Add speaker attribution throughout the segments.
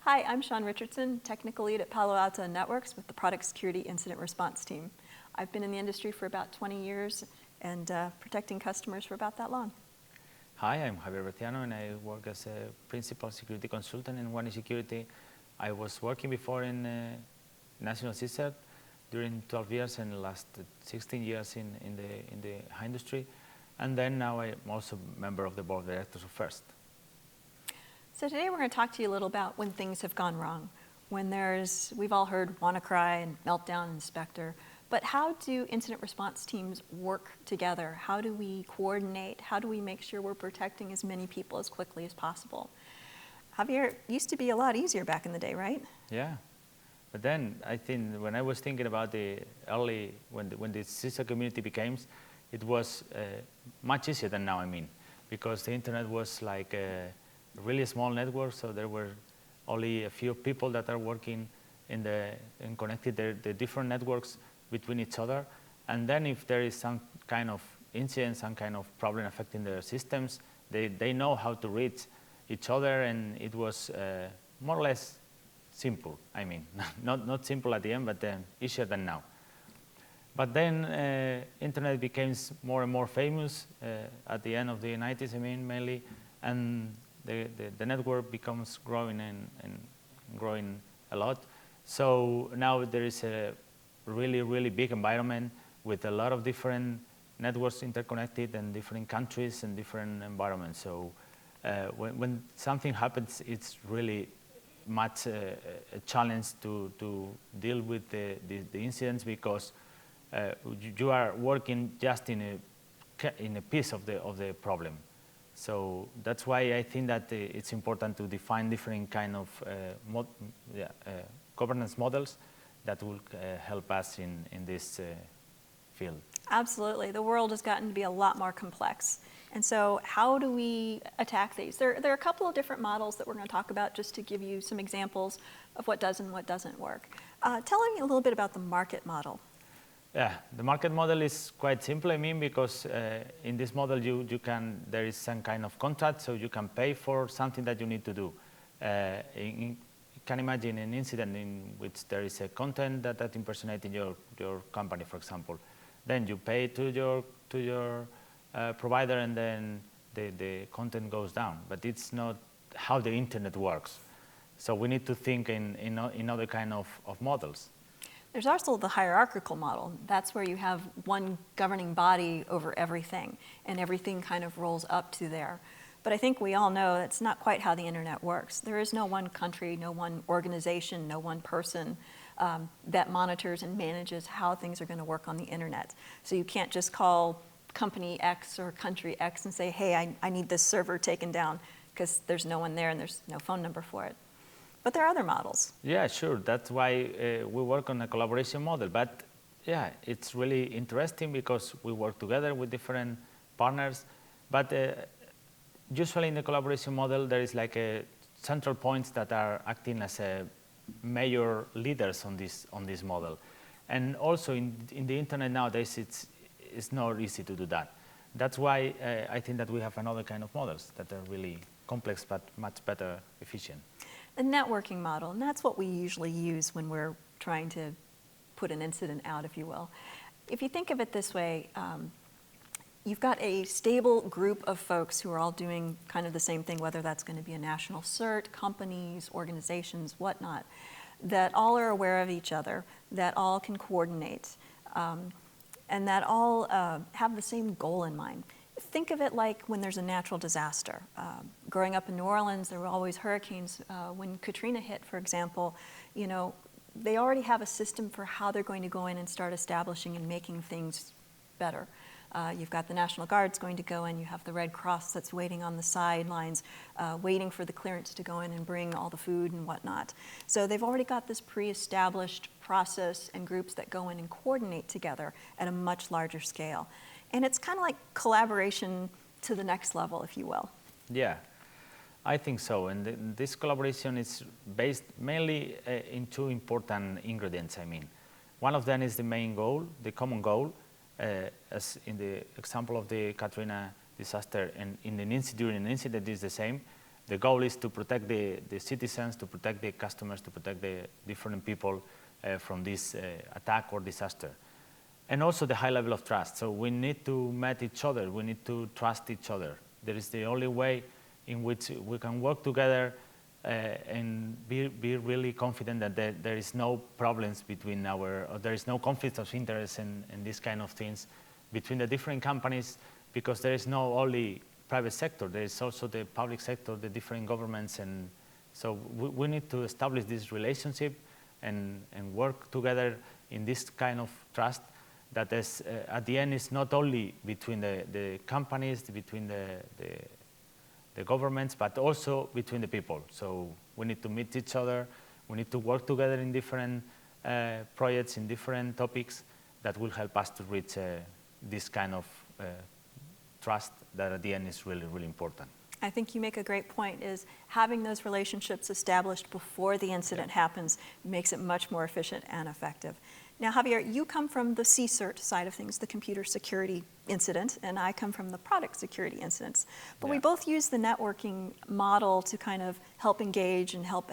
Speaker 1: Hi, I'm Sean Richardson, Technical Lead at Palo Alto Networks with the Product Security Incident Response Team. I've been in the industry for about 20 years and protecting customers for about that long.
Speaker 2: Hi, I'm Javier Berciano and I work as a Principal Security Consultant in One Security. I was working before in National CSET during 12 years and the last 16 years in the high industry. And then now I'm also a member of the board of directors of FIRST.
Speaker 1: So today we're going to talk to you a little about when things have gone wrong. When we've all heard WannaCry and Meltdown and Spectre, but how do incident response teams work together? How do we coordinate? How do we make sure we're protecting as many people as quickly as possible? Javier, it used to be a lot easier back in the day, right?
Speaker 2: Yeah, but then I think when I was thinking about the early, when the CISO community became, it was much easier than now, because the internet was like a really small network, so there were only a few people that are working and connected the different networks between each other. And then if there is some kind of incident, some kind of problem affecting their systems, they know how to reach each other, and it was more or less simple. Not simple at the end, but easier than now. But then internet became more and more famous at the end of the 90s, mainly, and the network becomes growing and growing a lot. So now there is a really, really big environment with a lot of different networks interconnected and different countries and different environments. So when something happens, it's really much a challenge to deal with the incidents, because you are working just in a piece of the problem. So that's why I think that it's important to define different kind of governance models that will help us in this field.
Speaker 1: Absolutely. The world has gotten to be a lot more complex. And so how do we attack these? There are a couple of different models that we're going to talk about just to give you some examples of what does and what doesn't work. Tell me a little bit about the market model.
Speaker 2: Yeah, the market model is quite simple, because in this model there is some kind of contract, so you can pay for something that you need to do. You can imagine an incident in which there is a content that impersonating your company, for example. Then you pay to your provider, and then the content goes down. But it's not how the internet works. So we need to think in other kind of models.
Speaker 1: There's also the hierarchical model. That's where you have one governing body over everything, and everything kind of rolls up to there. But I think we all know that's not quite how the internet works. There is no one country, no one organization, no one person that monitors and manages how things are going to work on the internet. So you can't just call company X or country X and say, hey, I need this server taken down, because there's no one there and there's no phone number for it. But there are other models. Yeah,
Speaker 2: sure. That's why we work on a collaboration model. But yeah, it's really interesting because we work together with different partners. But usually in the collaboration model, there is like a central points that are acting as a major leaders on this model. And also in the internet nowadays, it's not easy to do that. That's why I think that we have another kind of models that are really complex but much better efficient.
Speaker 1: The networking model, and that's what we usually use when we're trying to put an incident out, if you will. If you think of it this way, you've got a stable group of folks who are all doing kind of the same thing, whether that's going to be a national CERT, companies, organizations, whatnot, that all are aware of each other, that all can coordinate, and that all have the same goal in mind. Think of it like when there's a natural disaster. Growing up in New Orleans, there were always hurricanes. When Katrina hit, for example, they already have a system for how they're going to go in and start establishing and making things better. You've got the National Guard's going to go in, you have the Red Cross that's waiting on the sidelines, waiting for the clearance to go in and bring all the food and whatnot. So they've already got this pre-established process and groups that go in and coordinate together at a much larger scale. And it's kind of like collaboration to the next level, if you will.
Speaker 2: Yeah, I think so. And this collaboration is based mainly in two important ingredients, One of them is the main goal, the common goal, as in the example of the Katrina disaster, and during an incident is the same. the goal is to protect the citizens, to protect the customers, to protect the different people from this attack or disaster. And also the high level of trust. So we need to meet each other. We need to trust each other. That is the only way in which we can work together and be really confident that there is no problems between or there is no conflict of interest and these kind of things between the different companies, because there is no only private sector, there is also the public sector, the different governments, and so we need to establish this relationship and work together in this kind of trust that is, at the end is not only between the companies, between the governments, but also between the people. So we need to meet each other, we need to work together in different projects, in different topics that will help us to reach this kind of trust that at the end is really, really important.
Speaker 1: I think you make a great point, is having those relationships established before the incident happens makes it much more efficient and effective. Now, Javier, you come from the CSIRT side of things, the computer security incident, and I come from the product security incidents. But we both use the networking model to kind of help engage and help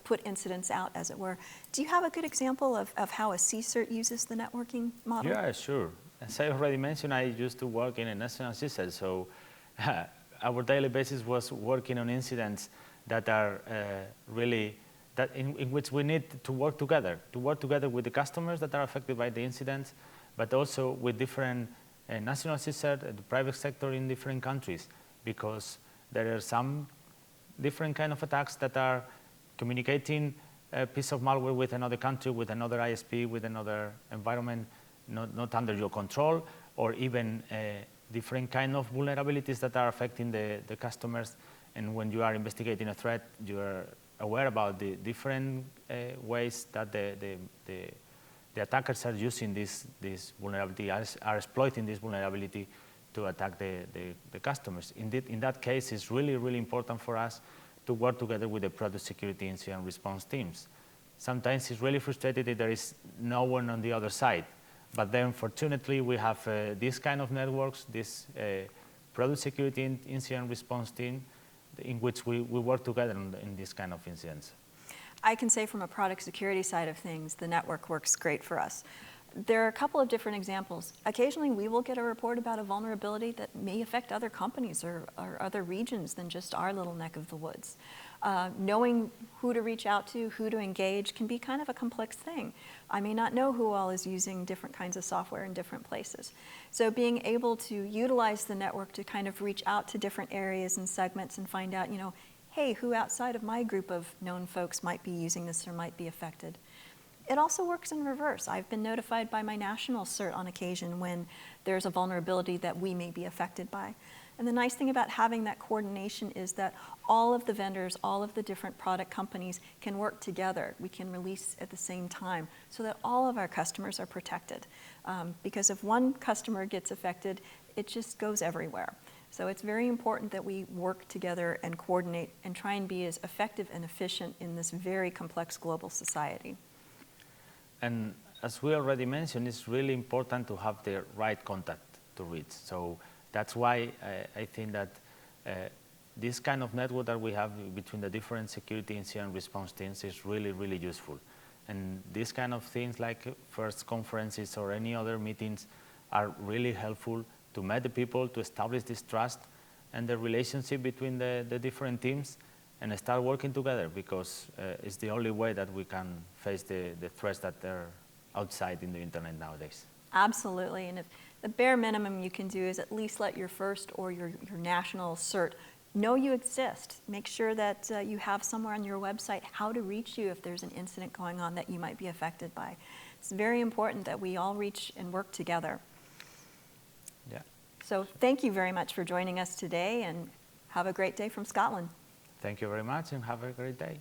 Speaker 1: put incidents out, as it were. Do you have a good example of how a CSIRT uses the networking model?
Speaker 2: Yeah, sure. As I already mentioned, I used to work in a national CSIRT, so our daily basis was working on incidents that are really, in which we need to work together with the customers that are affected by the incidents, but also with different national CSIRT, the private sector in different countries, because there are some different kind of attacks that are communicating a piece of malware with another country, with another ISP, with another environment not under your control, or even different kind of vulnerabilities that are affecting the customers. And when you are investigating a threat, you are aware about the different ways that the attackers are using this vulnerability, are exploiting this vulnerability to attack the customers. In that case, it's really, really important for us to work together with the product security incident response teams. Sometimes it's really frustrating that there is no one on the other side. But then, fortunately, we have this kind of networks, this product security incident response team, in which we work together in this kind of incidents.
Speaker 1: I can say from a product security side of things, the network works great for us. There are a couple of different examples. Occasionally, we will get a report about a vulnerability that may affect other companies or other regions than just our little neck of the woods. Knowing who to reach out to, who to engage, can be kind of a complex thing. I may not know who all is using different kinds of software in different places. So being able to utilize the network to kind of reach out to different areas and segments and find out, hey, who outside of my group of known folks might be using this or might be affected. It also works in reverse. I've been notified by my national CERT on occasion when there's a vulnerability that we may be affected by. And the nice thing about having that coordination is that all of the vendors, all of the different product companies can work together. We can release at the same time so that all of our customers are protected. Because if one customer gets affected, it just goes everywhere. So it's very important that we work together and coordinate and try and be as effective and efficient in this very complex global society.
Speaker 2: And as we already mentioned, it's really important to have the right contact to reach. So that's why I think that this kind of network that we have between the different security incident response teams is really, really useful. And these kind of things like first conferences or any other meetings are really helpful to meet the people, to establish this trust and the relationship between the different teams and start working together, because it's the only way that we can face the threats that are outside in the internet nowadays.
Speaker 1: Absolutely, and if the bare minimum you can do is at least let your first or your national CERT know you exist. Make sure that you have somewhere on your website how to reach you if there's an incident going on that you might be affected by. It's very important that we all reach and work together.
Speaker 2: Yeah.
Speaker 1: So thank you very much for joining us today, and have a great day from Scotland.
Speaker 2: Thank you very much and have a great day.